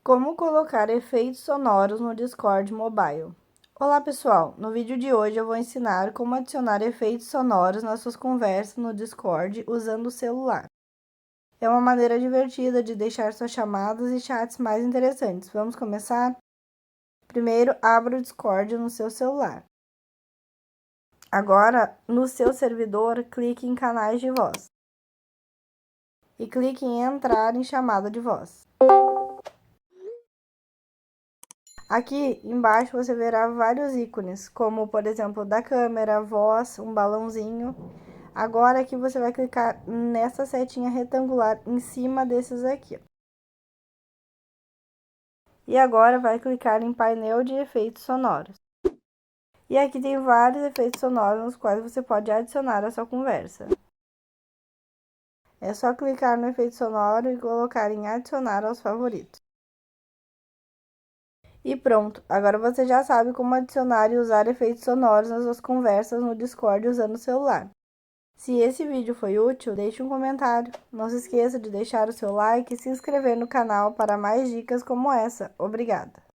Como colocar efeitos sonoros no Discord Mobile. Olá pessoal, no vídeo de hoje eu vou ensinar como adicionar efeitos sonoros nas suas conversas no Discord usando o celular. É uma maneira divertida de deixar suas chamadas e chats mais interessantes. Vamos começar? Primeiro, abra o Discord no seu celular. Agora, no seu servidor, clique em canais de voz e clique em entrar em chamada de voz. Aqui embaixo você verá vários ícones, como por exemplo da câmera, voz, um balãozinho. Agora aqui você vai clicar nessa setinha retangular em cima desses aqui. E agora vai clicar em painel de efeitos sonoros. E aqui tem vários efeitos sonoros nos quais você pode adicionar a sua conversa. É só clicar no efeito sonoro e colocar em adicionar aos favoritos. E pronto, agora você já sabe como adicionar e usar efeitos sonoros nas suas conversas no Discord usando o celular. Se esse vídeo foi útil, deixe um comentário. Não se esqueça de deixar o seu like e se inscrever no canal para mais dicas como essa. Obrigada!